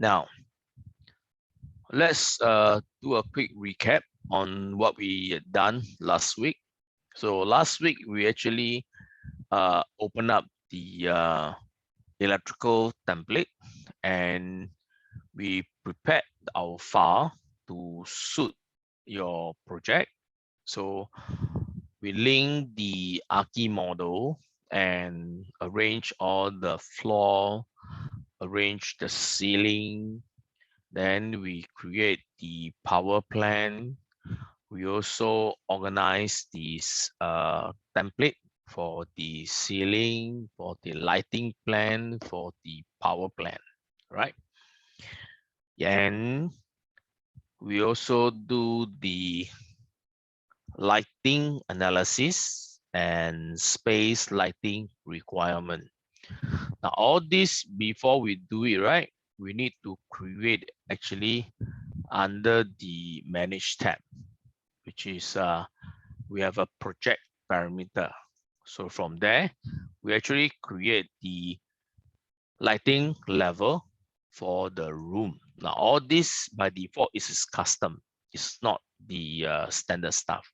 Now, let's do a quick recap on what we done last week. So last week we actually opened up the electrical template and we prepared our file to suit your project. So we link the Archi model and arrange all the floor, arrange the ceiling. Then we create the power plan. We also organize this template for the ceiling, for the lighting plan, for the power plan, right? And we also do the lighting analysis and space lighting requirement. Now, all this before we do it, right? We need to create actually under the manage tab, which is we have a project parameter. So from there, we actually create the lighting level for the room. Now, all this by default is custom. It's not the standard stuff.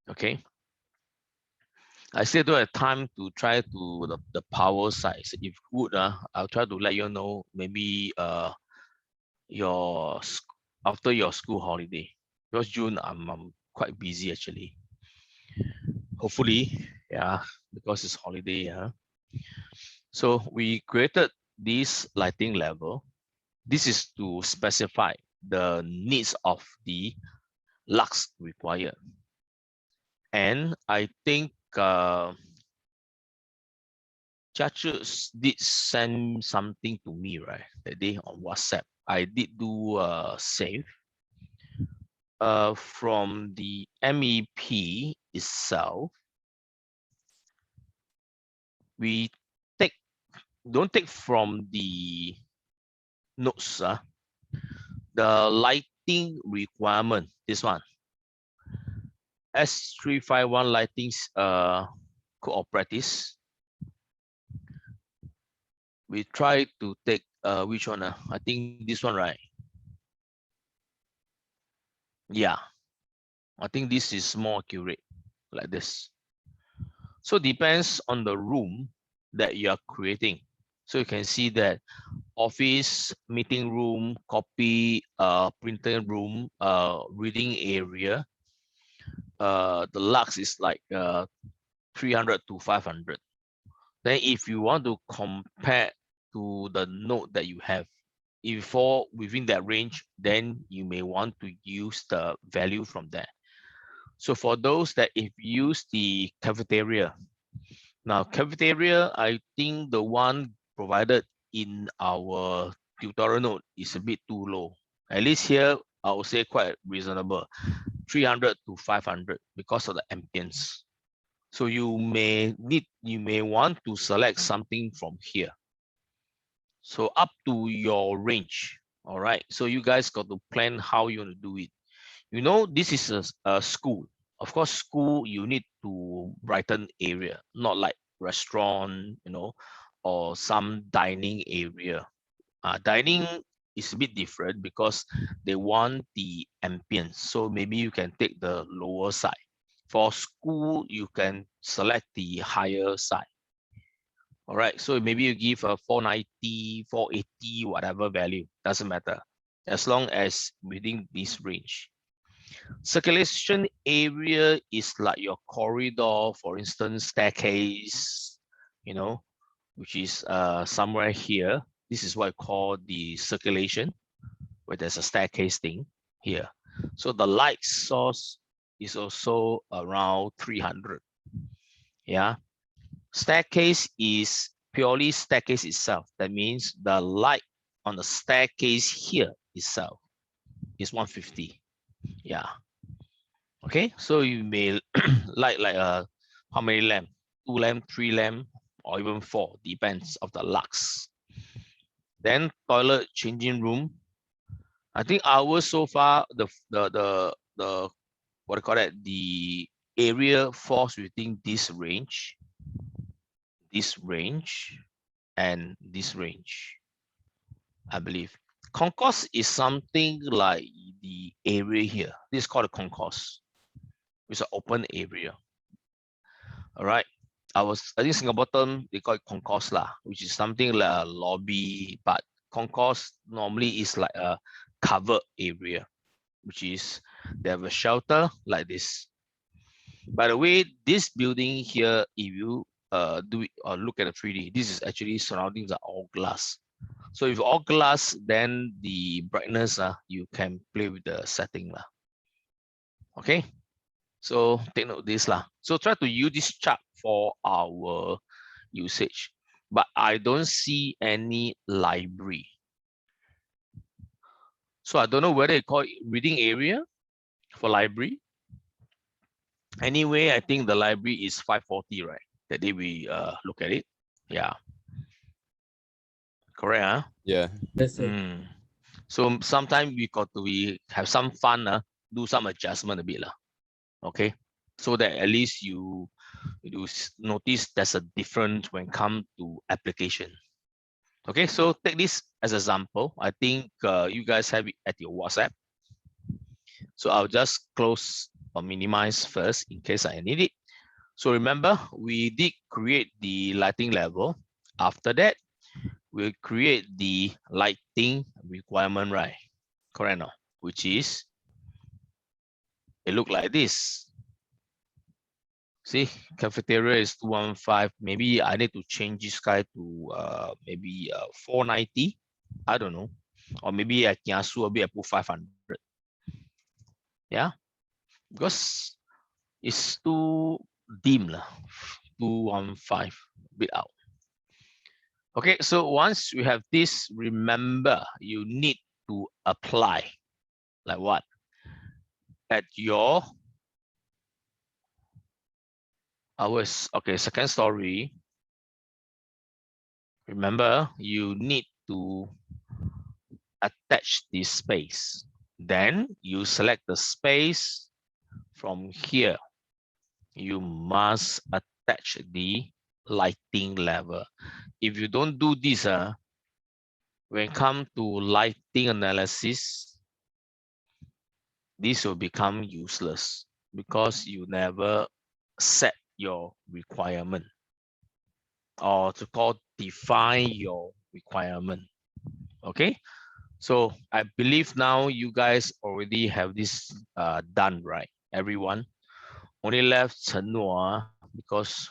Okay. I still don't have time to try to the power side. So if good, I'll try to let you know maybe your after your school holiday. Because June I'm quite busy actually. Hopefully, yeah, because it's holiday. So we created this lighting level. This is to specify the needs of the lux required. And I think Chachu did send something to me, right? That day on WhatsApp. I did do a save. From the MEP itself, we don't take from the notes, the lighting requirement, this one. S351 lightings code of practice. We try to take which one? I think this one, right? Yeah, I think this is more accurate, like this. So depends on the room that you are creating. So you can see that office, meeting room, copy, printing room, reading area. The lux is like 300 to 500. Then if you want to compare to the node that you have, if you fall within that range, then you may want to use the value from there. So for those that if you use the cafeteria, now cafeteria, I think the one provided in our tutorial note is a bit too low. At least here, I would say quite reasonable, 300 to 500 because of the ambience. So you may want to select something from here. So up to your range. All right. So you guys got to plan how you want to do it. You know, this is a school. Of course, school, you need to brighten area, not like restaurant, or some dining area. Dining is a bit different because they want the ambience. So maybe you can take the lower side. For school, you can select the higher side. All right, so maybe you give a 490, 480, whatever value, doesn't matter, as long as within this range. Circulation area is like your corridor, for instance, staircase, which is somewhere here. This is what I call the circulation, where there's a staircase thing here. So the light source is also around 300. Yeah. Staircase is purely staircase itself. That means the light on the staircase here itself is 150. Yeah. Okay, so you may like how many lamp? 2 lamp, 3 lamp, or even 4, depends of the lux. Then toilet changing room. I think ours so far the what do you call that? The area falls within this range, and this range. I believe. Concourse is something like the area here. This is called a concourse. It's an open area. All right. I think Singapore term they call it concourse lah, which is something like a lobby, but concourse normally is like a covered area, which is they have a shelter like this. By the way, this building here, if you do it or look at the 3D, this is actually surroundings are all glass. So if all glass, then the brightness you can play with the setting lah. Okay. So take note of this lah. So try to use this chart for our usage. But I don't see any library. So I don't know whether it call it reading area for library. Anyway, I think the library is 540, right? That day we look at it. Yeah. Correct, huh? Yeah. Yes, sir. So sometimes we got to have some fun, do some adjustment a bit lah. Okay. So that at least you notice there's a difference when come to application. Okay, so take this as example. I think you guys have it at your WhatsApp. So I'll just close or minimize first in case I need it. So remember, we did create the lighting level. After that, we'll create the lighting requirement, right? Correct now, which is, it look like this. See, cafeteria is 215. Maybe I need to change this guy to maybe 490. I don't know. Or maybe I can a bit, I put 500. Yeah, because it's too dim lah. 215, a bit out. Okay, so once you have this, remember you need to apply. Like what? At your hours. Okay, second story. Remember, you need to attach this space. Then you select the space from here. You must attach the lighting level. If you don't do this, when it comes to lighting analysis, this will become useless because you never set your requirement, or to call define your requirement. Okay, so I believe now you guys already have this done, right? Everyone. Only left Chen Nuo because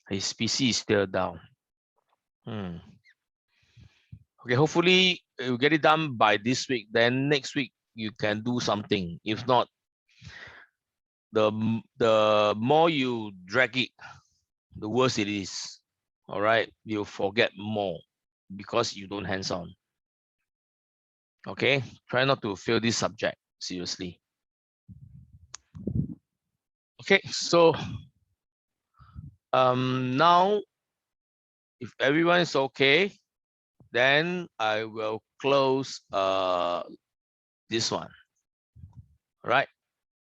his PC is still down. Okay, hopefully you get it done by this week. Then next week you can do something. If not, the more you drag it, the worse it is. All right, you'll forget more because you don't hands-on. Okay, try not to fail this subject seriously. Okay, so now if everyone is okay, then I will close this one. All right,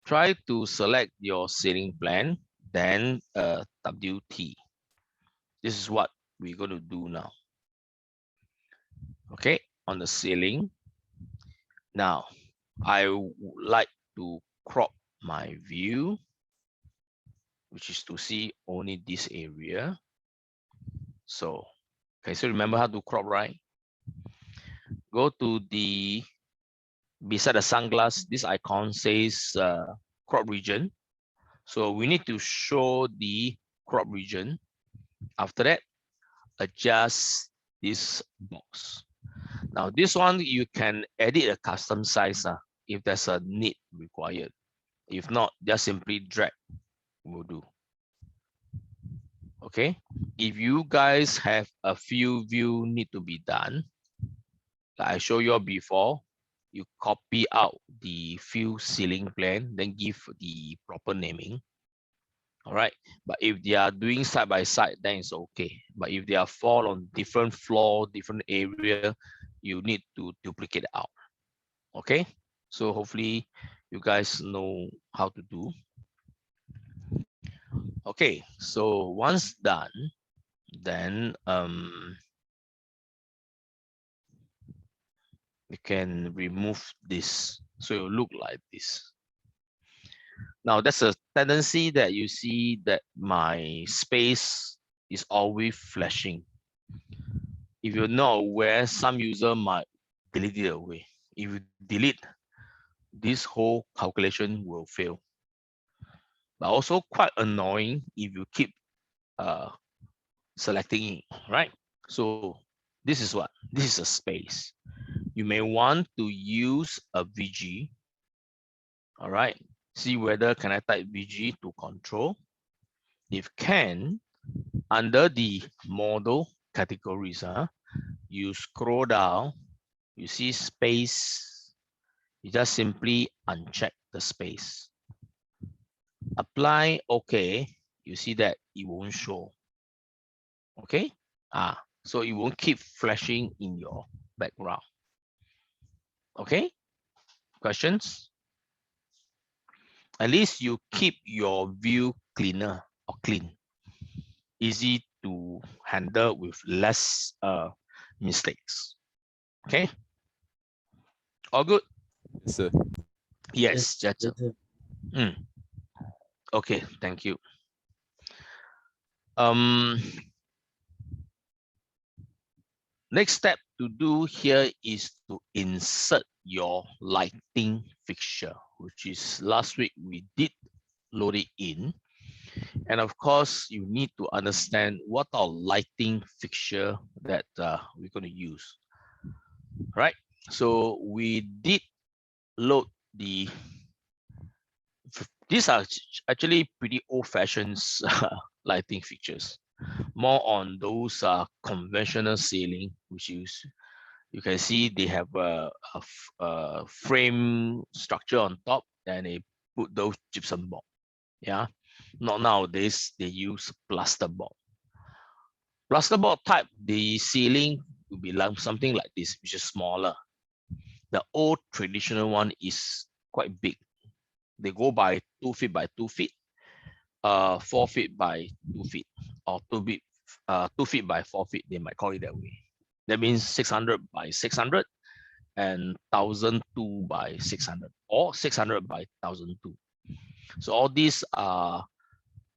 try to select your ceiling plan, then WT. This is what we're going to do now. Okay, on the ceiling. Now, I would like to crop my view, which is to see only this area. So, okay, so remember how to crop, right? Go to the, beside the sunglass, this icon says crop region. So we need to show the crop region. After that, adjust this box. Now this one, you can edit a custom size if there's a need required. If not, just simply drag will do. Okay, if you guys have a few view need to be done, like I showed you before, you copy out the few ceiling plan, then give the proper naming. All right, but if they are doing side by side, then it's okay. But if they are fall on different floor, different area, you need to duplicate out. Okay, so hopefully you guys know how to do. Okay, so once done, then you can remove this. So it will look like this. Now that's a tendency that you see that my space is always flashing. If you're not aware, some user might delete it away. If you delete, this whole calculation will fail. But also quite annoying if you keep uh, selecting it, right? So this is what? This is a space. You may want to use a VG, all right? See whether can I type VG to control. If can, under the model categories, you scroll down, you see space, you just simply uncheck the space. Apply OK, you see that it won't show. Okay, so it won't keep flashing in your background. Okay, questions? At least you keep your view cleaner or clean, easy to handle with less mistakes. Okay, all good? Yes, sir. Yes, that's it. Yes. Okay, thank you. Next step to do here is to insert your lighting fixture, which is last week we did load it in. And of course, you need to understand what our lighting fixture that we're going to use, right? So we did load these are actually pretty old-fashioned lighting fixtures, more on those conventional ceiling, which is you can see they have a frame structure on top, and they put those gypsum board. Yeah, not nowadays they use plasterboard. Plasterboard type, the ceiling will be like something like this, which is smaller. The old traditional one is quite big. They go by 2 feet by 2 feet, 4 feet by 2 feet, or 2 feet by 4 feet. They might call it that way. That means 600 by 600 and 1002 by 600, or 600 by 1002. So all these are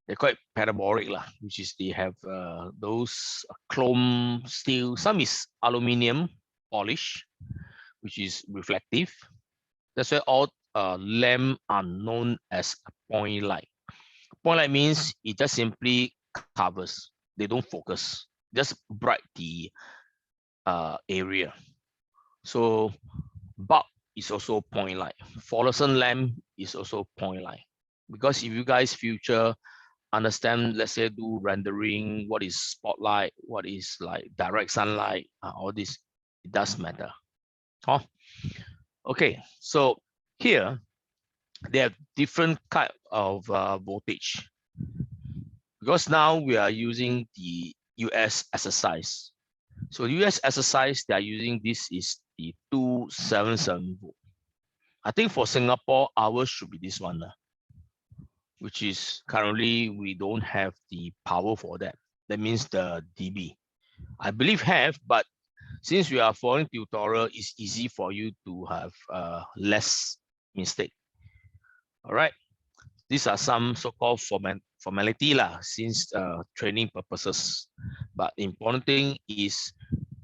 they're quite parabolic lah, which is they have those chrome steel. Some is aluminium polish, which is reflective. That's why all lamp are known as a point light. Point light means it just simply covers. They don't focus. Just bright the area. So bulb is also point light. Fluorescent lamp is also point light. Because if you guys future understand, let's say do rendering, what is spotlight, what is like direct sunlight, all this, it does matter. Oh, okay. So here they have different type of voltage. Because now we are using the US exercise. So US exercise they are using this is the 277 volt. I think for Singapore, ours should be this one, which is currently we don't have the power for that. That means the dB. I believe have, but since we are following tutorial, it's easy for you to have less mistake. All right. These are some so-called formality lah, since training purposes. But important thing is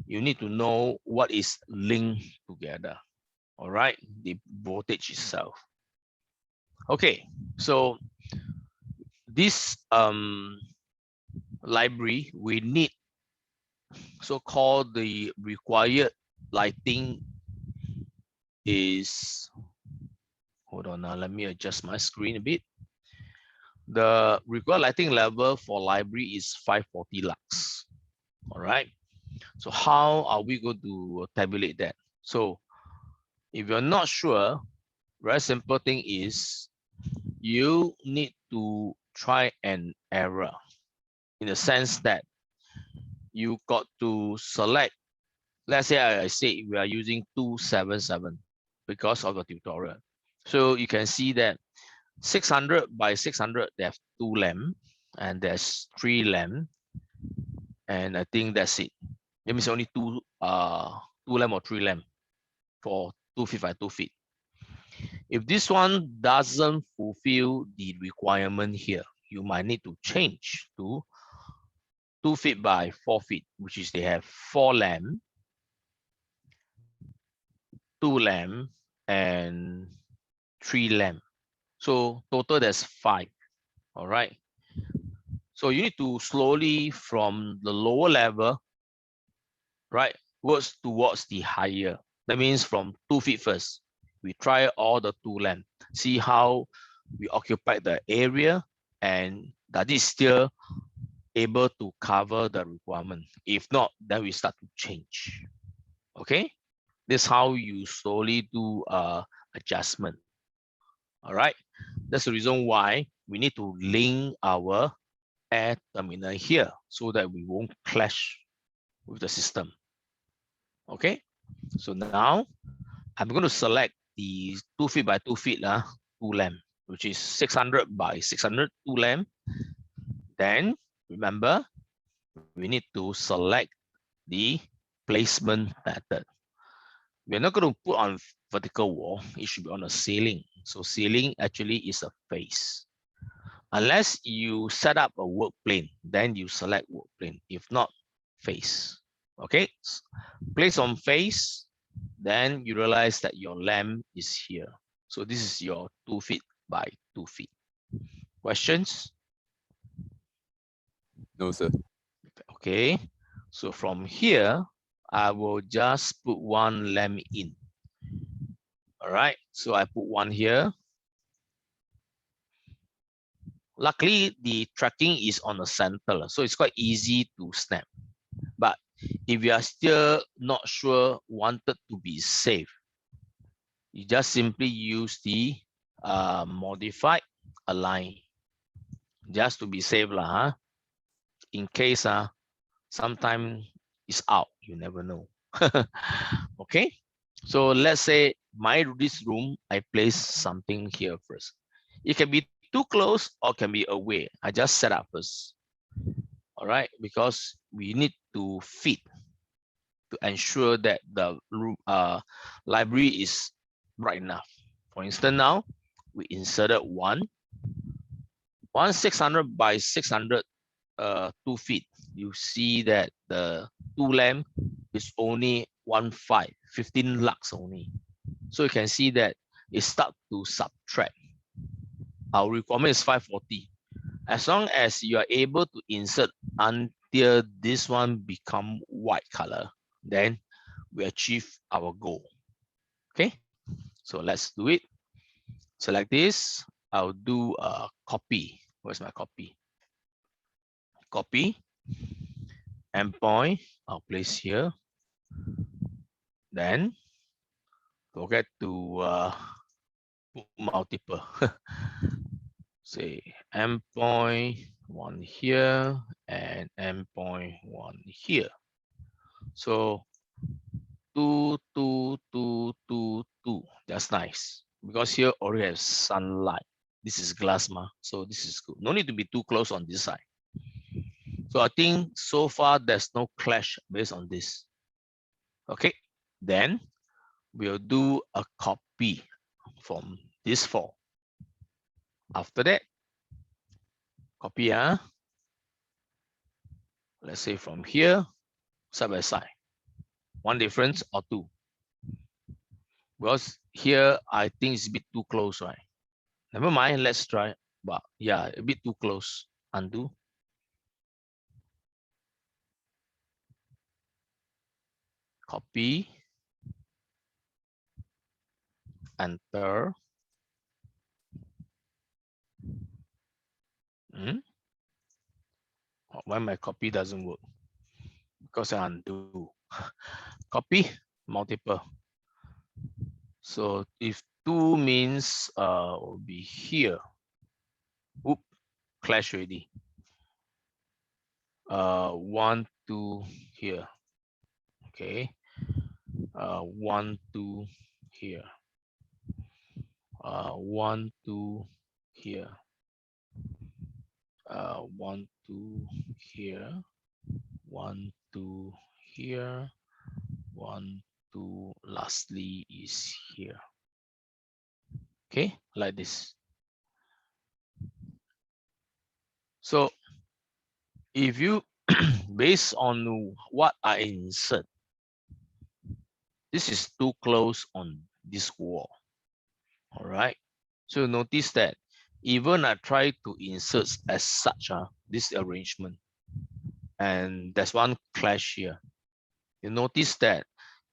you need to know what is linked together. All right, the voltage itself. Okay, so this library we need so-called the required lighting is, hold on now, let me adjust my screen a bit. The required lighting level for library is 540 lux. All right, so how are we going to tabulate that? So if you're not sure, very simple thing is you need to try and error, in the sense that you got to select, let's say I say we are using 277 because of the tutorial. So you can see that 600 by 600, they have 2 lamp and there's 3 lamp. And I think that's it. That means only two lamp or 3 lamp. for 2 feet by 2 feet. If this one doesn't fulfill the requirement here, you might need to change to 2 feet by 4 feet, which is they have 4 lamp, 2 lamp, and 3 lamp. So total there's 5. All right. So you need to slowly from the lower level, right, works towards the higher. That means from 2 feet first. We try all the 2 lamp, see how we occupy the area and that is still able to cover the requirement. If not, then we start to change. Okay, this is how you slowly do adjustment. All right, that's the reason why we need to link our air terminal here so that we won't clash with the system. Okay, so now I'm going to select the 2 feet by 2 feet 2 lamp, which is 600 by 600 2 lamp. Then remember, we need to select the placement method. We're not going to put on vertical wall, it should be on a ceiling. So ceiling actually is a face. Unless you set up a work plane, then you select work plane. If not, face. Okay, place on face, then you realize that your lamp is here. So this is your 2 feet by 2 feet. Questions? No, sir. Okay, so from here, I will just put 1 lamp in. All right, so I put 1 here. Luckily, the tracking is on the center, so it's quite easy to snap. But if you are still not sure, wanted to be safe, you just simply use the modified align, just to be safe lah. In case sometime it's out, you never know. Okay, so let's say this room, I place something here first. It can be too close or can be away. I just set up first. All right, because we need to fit to ensure that the library is bright enough. For instance, now we inserted one 600 by 600 2 feet. You see that the 2 lamp is only 15 lux only. So you can see that it start to subtract. Our requirement is 540. As long as you are able to insert until this one become white color, then we achieve our goal. Okay, so let's do it. Select this. I'll do a copy. Where's my copy? Copy. Endpoint. I'll place here. Then forget to put multiple. Say endpoint 1 here and endpoint 1 here. So 2, 2, 2, 2, 2. That's nice because here already has sunlight. This is glass, so this is good. No need to be too close on this side. So I think so far there's no clash based on this. Okay, then we'll do a copy from this 4. After that, copy, let's say from here, side by side. 1 difference or 2. Because here, I think it's a bit too close, right? Never mind, let's try. But yeah, a bit too close. Undo. Copy. Enter. Why my copy doesn't work? Because I undo. Copy, multiple. So if 2 means will be here. Oop, clash already. 1, 2 here. Okay. 1, 2 here. 1, 2 here. 1, 2 here. 1, 2 here. 1, to lastly is here. Okay, like this. So if you based on what I insert, this is too close on this wall. All right. So notice that even I try to insert as such this arrangement, and there's one clash here. You notice that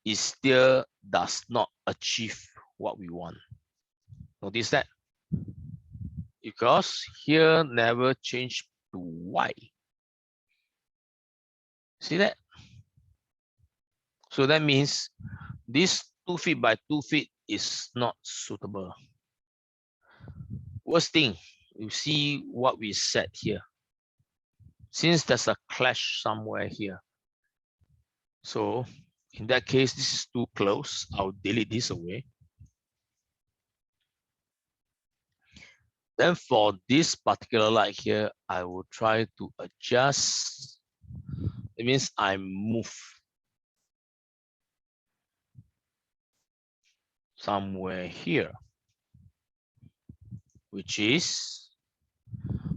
it still does not achieve what we want. Notice that because here never change to Y. See that? So that means this 2 feet by 2 feet is not suitable. Worst thing, you see what we said here. Since there's a clash somewhere here, so in that case, this is too close. I'll delete this away. Then for this particular light here, I will try to adjust. It means I move somewhere here, which is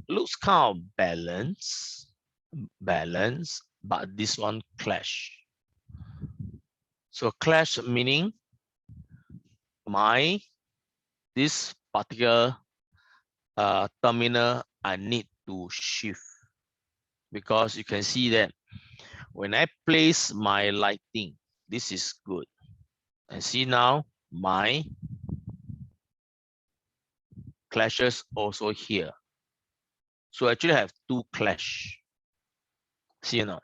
looks kind of balance, but this one clash. So clash meaning this particular terminal I need to shift, because you can see that when I place my lighting, this is good. And see now my clashes also here. So actually I have two clash. See or not?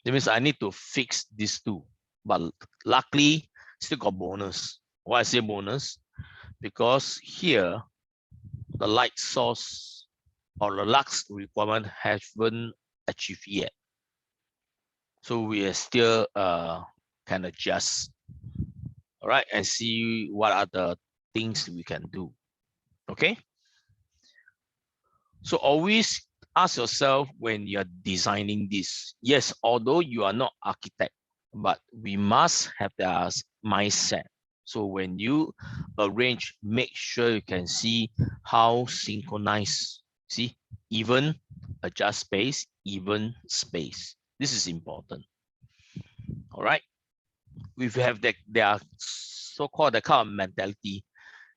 That means I need to fix these two. But luckily, still got bonus. Why I say bonus? Because here, the light source or the lux requirement haven't achieved yet. So we are still can adjust. All right, and see what are the things we can do. Okay. So always ask yourself when you're designing this. Yes, although you are not architect, but we must have the mindset. So when you arrange, make sure you can see how synchronize. See, even adjust space, even space. This is important. All right. If you have that, there are so-called the kind of mentality,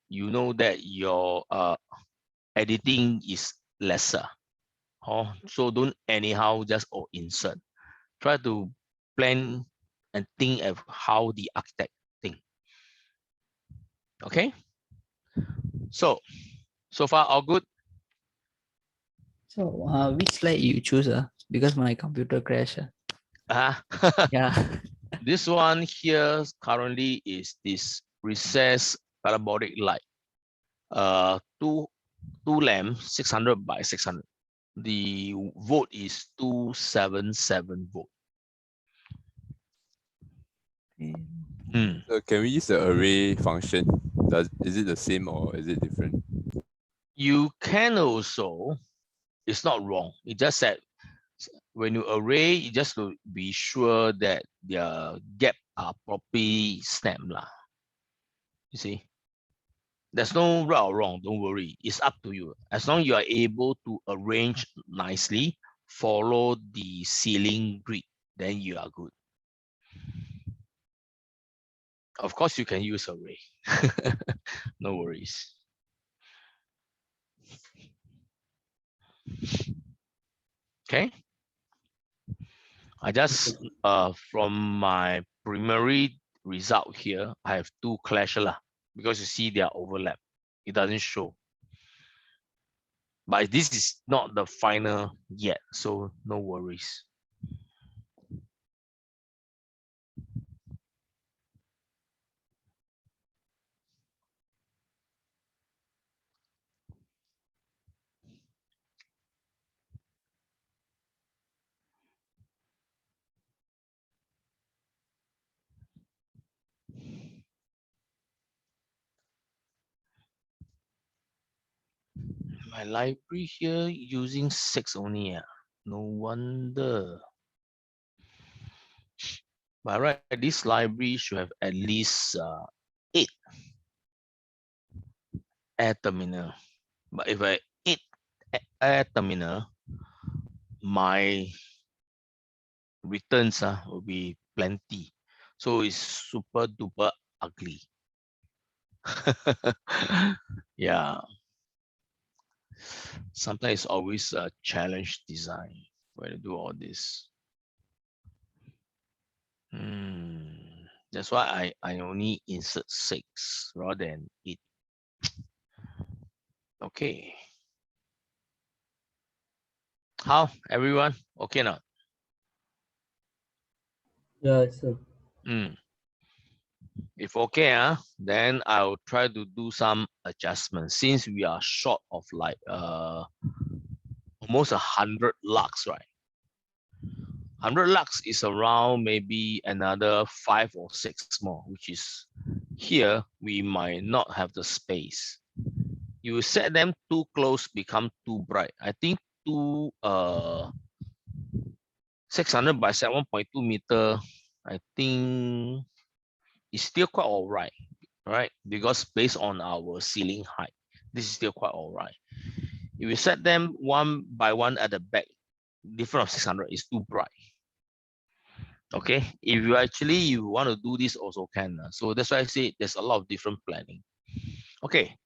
you know that your editing is lesser. Oh, so don't anyhow just insert. Try to plan and think of how the architect think. Okay. So far all good. So which slide you choose? Because my computer crashed. Yeah. This one here currently is this recessed parabolic light. Two lamps, 600 by 600. The volt is 277 volt. So can we use the array function? Is it the same or is it different? You can also, it's not wrong. It just said when you array, you just to be sure that the gap are properly stamped lah. You see, there's no right or wrong. Don't worry, it's up to you. As long as you are able to arrange nicely, follow the ceiling grid, then you are good. Of course, you can use array. No worries. Okay. I just from my primary result here, I have two clash lah, because you see they are overlap. It doesn't show. But this is not the final yet, so no worries. My library here using 6 only. No wonder. By right, this library should have at least 8 air terminal. But if I 8 air terminal, my returns will be plenty. So it's super duper ugly. Yeah. Sometimes it's always a challenge design when you do all this. That's why I only insert 6 rather than 8. Okay. How everyone? Okay now? Yeah, sir. If okay, then I'll try to do some adjustments since we are short of like almost 100 lux, right? 100 lux is around maybe another 5 or 6 more, which is here we might not have the space. You set them too close, become too bright. I think 600 by 7.2 meter, I think it's still quite all right, right? Because based on our ceiling height, this is still quite all right. If you set them one by one at the back, different of 600 is too bright. Okay, if you want to do this also can. So that's why I say there's a lot of different planning. Okay,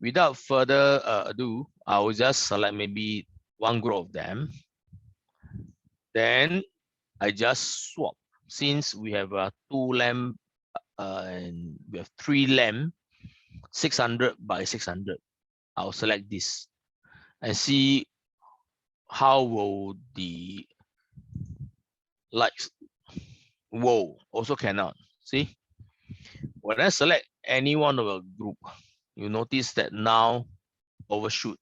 without further ado, I will just select maybe one group of them. Then I just swap. Since we have 2 lamp and we have 3 lamp, 600 by 600. I'll select this and see how will the lights. Whoa, also cannot. See, when I select any one of a group, you notice that now overshoot.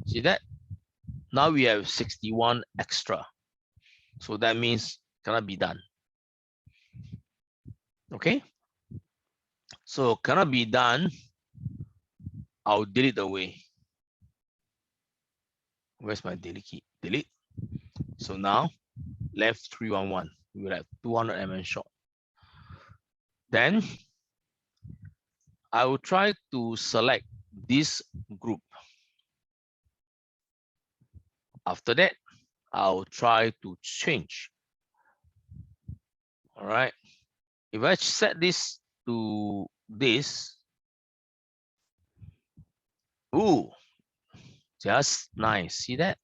See that? Now we have 61 extra. So that means cannot be done. Okay. So cannot be done. I'll delete away. Where's my delete key? Delete. So now left 311. We will have 200 mm short. Then I will try to select this group. After that, I'll try to change. All right. If I set this to this, ooh, just nice. See that?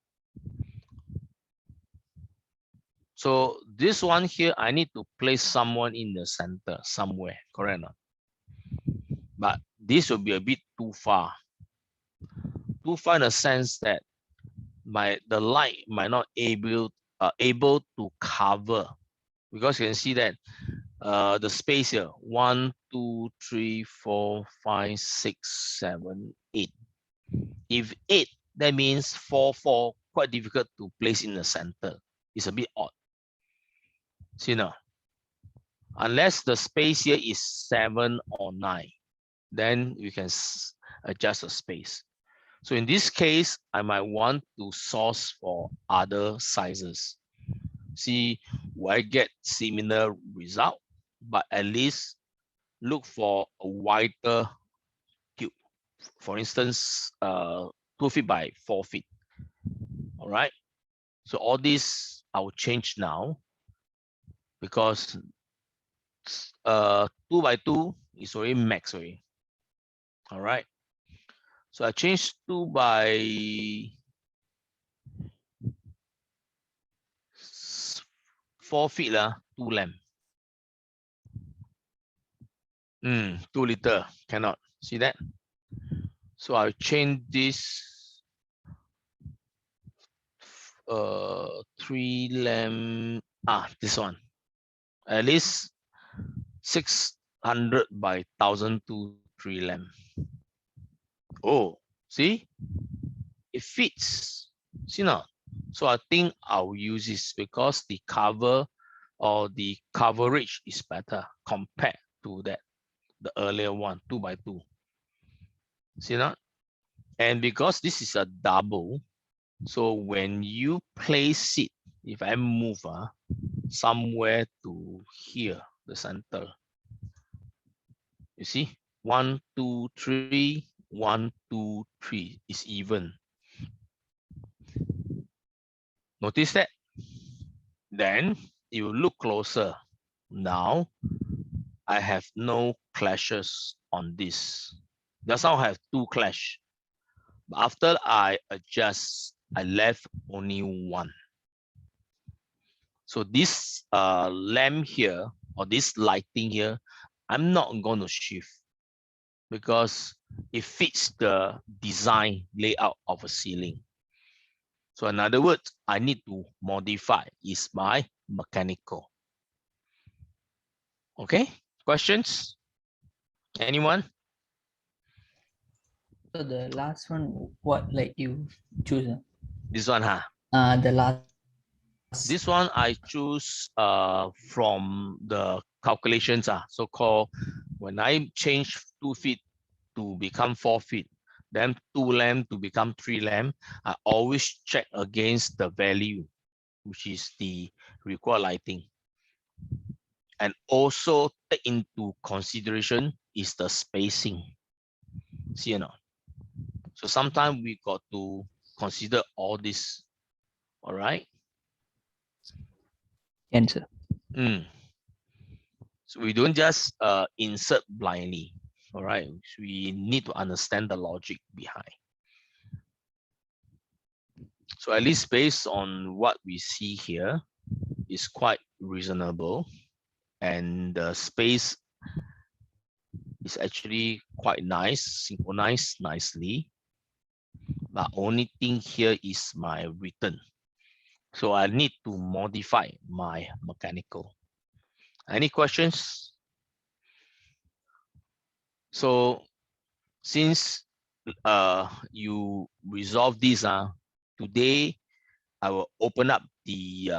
So this one here, I need to place someone in the center somewhere, correct? But this will be a bit too far. Too far in the sense that the light might not able to cover, because you can see that the space here 1 2 3 4 5 6 7 8. If 8, that means 4 4 quite difficult to place in the center. It's a bit odd. See now, unless the space here is 7 or 9, then you can adjust the space. So in this case, I might want to source for other sizes. See, will I get similar result, but at least look for a wider cube. For instance, 2 feet by 4 feet. All right. So all this I will change now because 2 by 2 is already max already. All right. So I changed 2 by 4 feet 2 lamp. 2 liter cannot see that. So I'll change this 3 lamp. This one at least 600 by 1000 to 3 lamp. Oh, see, it fits. See now. So I think I'll use this because the cover or the coverage is better compared to that the earlier one 2 by 2. See that? And because this is a double, so when you place it if I move somewhere to here, the center, you see, 1, 2, 3, 1, 2, 3 is even. Notice that? Then you look closer. Now I have no clashes on this. Just now I have 2 clash. But after I adjust, I left only 1. So this lamp here, or this lighting here, I'm not going to shift because it fits the design layout of a ceiling. So in other words, I need to modify is my mechanical. Okay, questions? Anyone? So the last one, what like you choose? This one, huh? The last. This one I choose from the calculations, so-called when I change 2 feet to become 4 feet, then 2 lamp to become 3 lamp, I always check against the value, which is the required lighting. And also take into consideration is the spacing. See or not? So sometimes we got to consider all this. All right. Answer. So we don't just insert blindly. All right. So we need to understand the logic behind. So at least based on what we see here is quite reasonable. And the space is actually quite nice, synchronized nicely. But only thing here is my return. So I need to modify my mechanical. Any questions? So since you resolve this, today I will open up the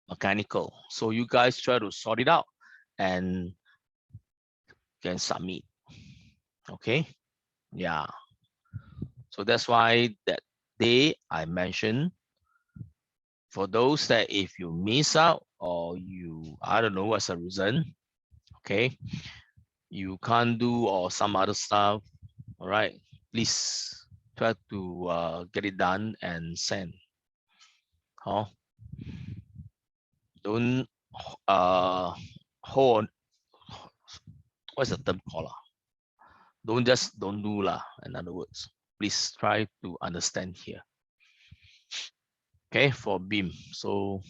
mechanical. So you guys try to sort it out and can submit. Okay. Yeah. So that's why that day I mentioned for those that if you miss out or you, I don't know what's the reason, okay, you can't do or some other stuff, all right, please try to get it done and send. Oh, don't hold on. What's the term called? Don't do lah. In other words, please try to understand here. Okay, for BIM. So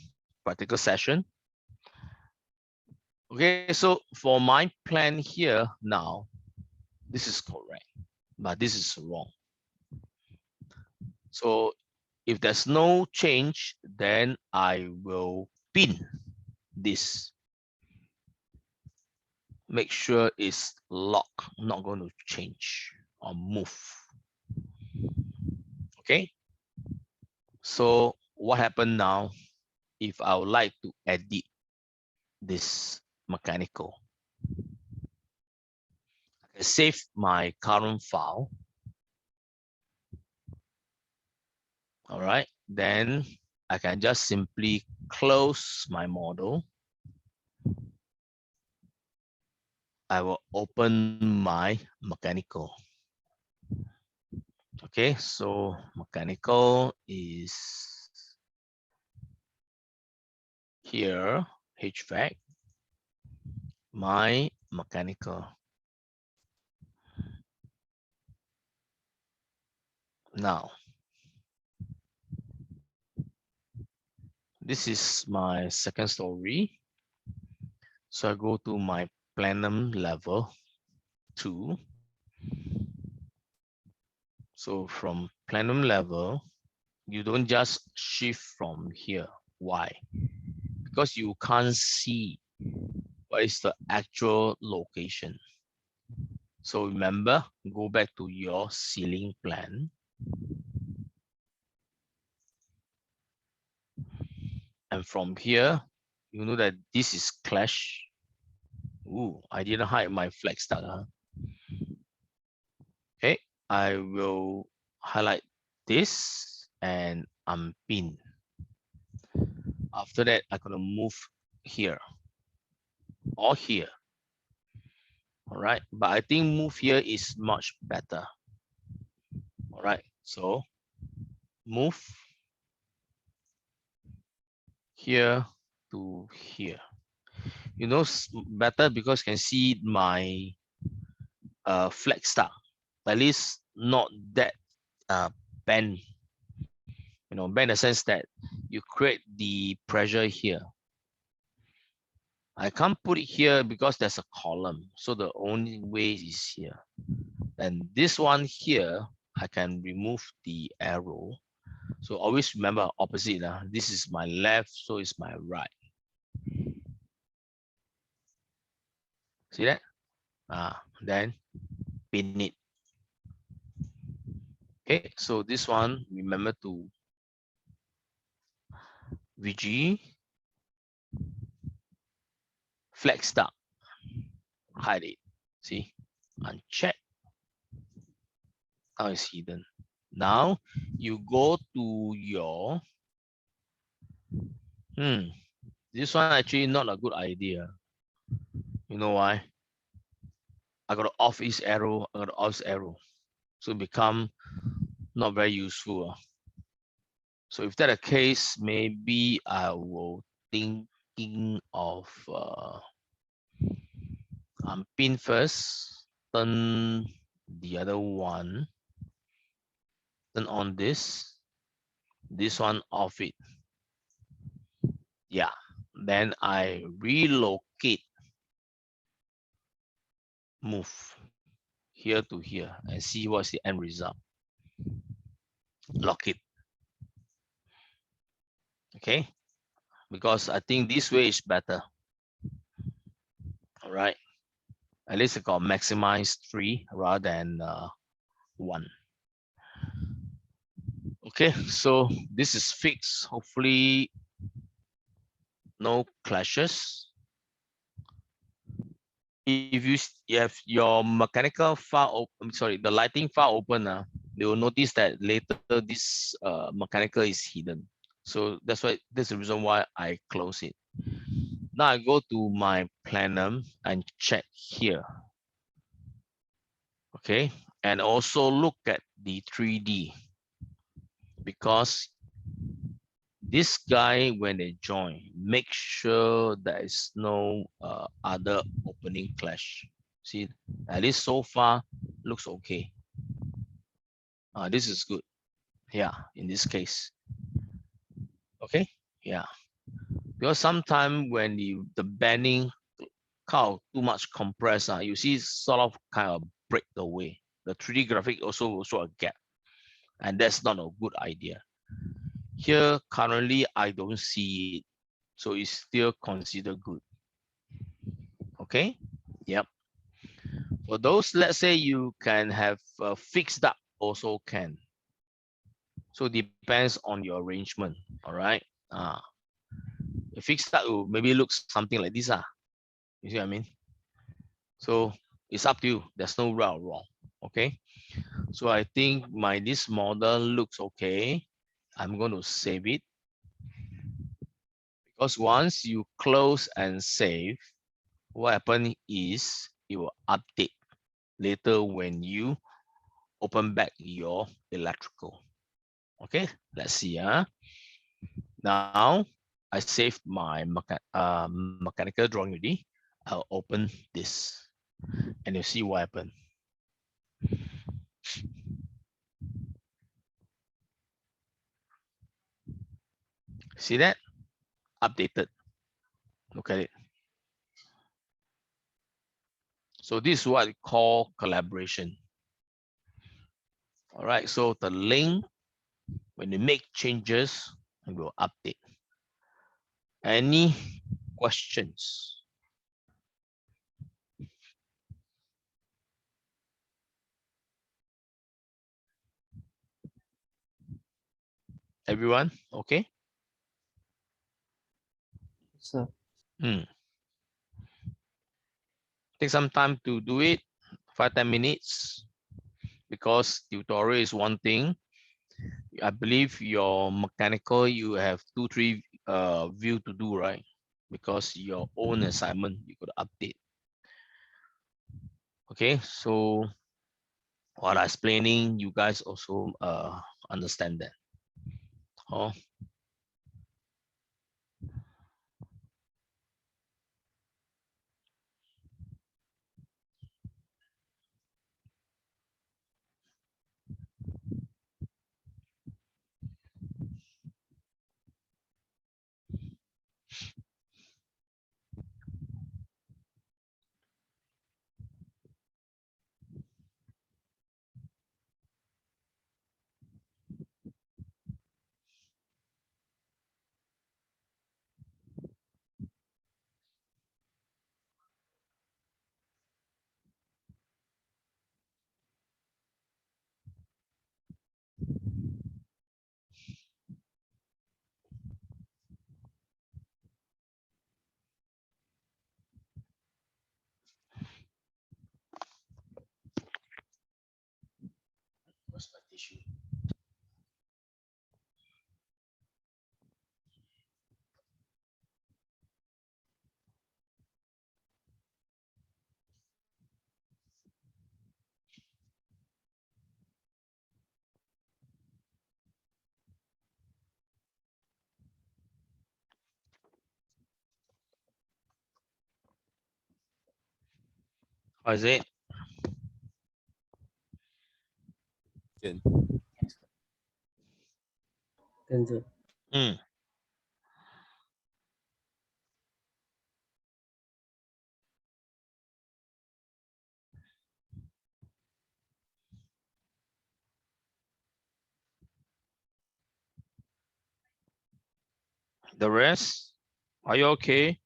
practical session. Okay, so for my plan here now, this is correct, but this is wrong. So if there's no change, then I will pin this. Make sure it's locked, not going to change or move. Okay. So what happened now if I would like to edit this mechanical? I save my current file. All right, then I can just simply close my model. I will open my mechanical. Okay, so mechanical is here, HVAC, my mechanical. Now, this is my second story. So I go to my plenum level 2. So from plenum level, you don't just shift from here. Why? Because you can't see what is the actual location. So remember, go back to your ceiling plan. And from here, you know that this is clash. Ooh, I didn't hide my flag start. Okay, I will highlight this and unpin. After that, I'm gonna move here or here. All right, but I think move here is much better. All right, so move here to here. You know, better because you can see my flag star. At least not that bend. You know, bend in the sense that you create the pressure here. I can't put it here because there's a column. So the only way is here. And this one here, I can remove the arrow. So always remember opposite. This is my left, so it's my right. See that? Then pin it. Okay, so this one, remember to VG, flex start, hide it. See, uncheck. Now it's hidden. Now you go to your, this one actually not a good idea. You know why? I got to off this arrow, I got to off this arrow. So become not very useful. So if that the case, maybe I will thinking of pin first, turn the other one, turn on this one off it. Yeah, then I relocate, move here to here and see what's the end result. Lock it. Okay, because I think this way is better. All right, at least I got maximize 3 rather than 1. Okay, so this is fixed. Hopefully no clashes. If you have your mechanical file open, sorry, the lighting file open, they will notice that later this mechanical is hidden. So that's the reason why I close it. Now I go to my planner and check here. Okay, and also look at the 3D because this guy, when they join, make sure there is no other opening clash. See, at least so far looks okay. This is good. Yeah, in this case. Okay, yeah. Because sometimes when the bending kind of too much compress, you see sort of kind of break the way. The 3D graphic also a gap. And that's not a good idea. Here, currently, I don't see it. So it's still considered good. Okay, yep. For those, let's say you can have fixed up, also can. So depends on your arrangement, all right? The fixed up will maybe looks something like this. You see what I mean? So it's up to you. There's no right or wrong, okay? So I think this model looks okay. I'm going to save it. Because once you close and save, what happens is it will update later when you open back your electrical. Okay, let's see. Now I saved my mechanical drawing already. I'll open this and you'll see what happened. See that? Updated. Look at it. So this is what we call collaboration. All right, so the link, when you make changes, it will update. Any questions? Everyone, okay? So Take some time to do it, 5-10 minutes, because tutorial is one thing. I believe your mechanical, you have 2-3 view to do, right? Because your own assignment, you could update. Okay, so what I'm explaining, you guys also understand that. Oh, where's my tissue? How is it? Can. Can, sir. Mm. The rest, are you okay?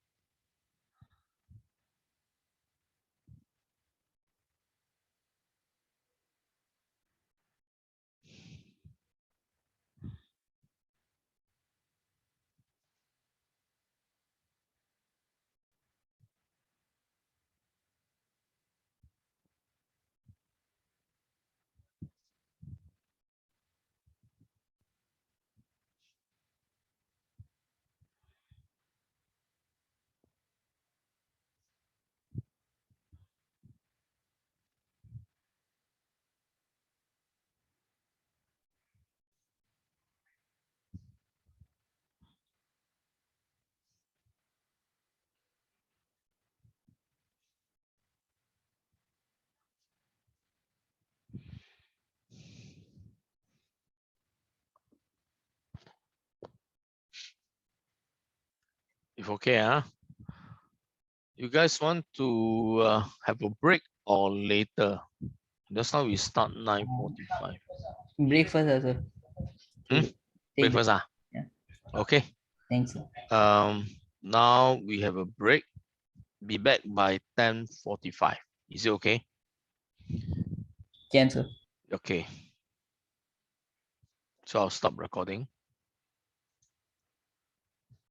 If okay, huh? You guys want to have a break or later? Just now we start 9:45. Breakfast also. Hmm? Take Breakfast, ah? Yeah. Okay. Thanks, sir. Now we have a break. Be back by 10:45. Is it okay? Can, sir. Okay. So I'll stop recording.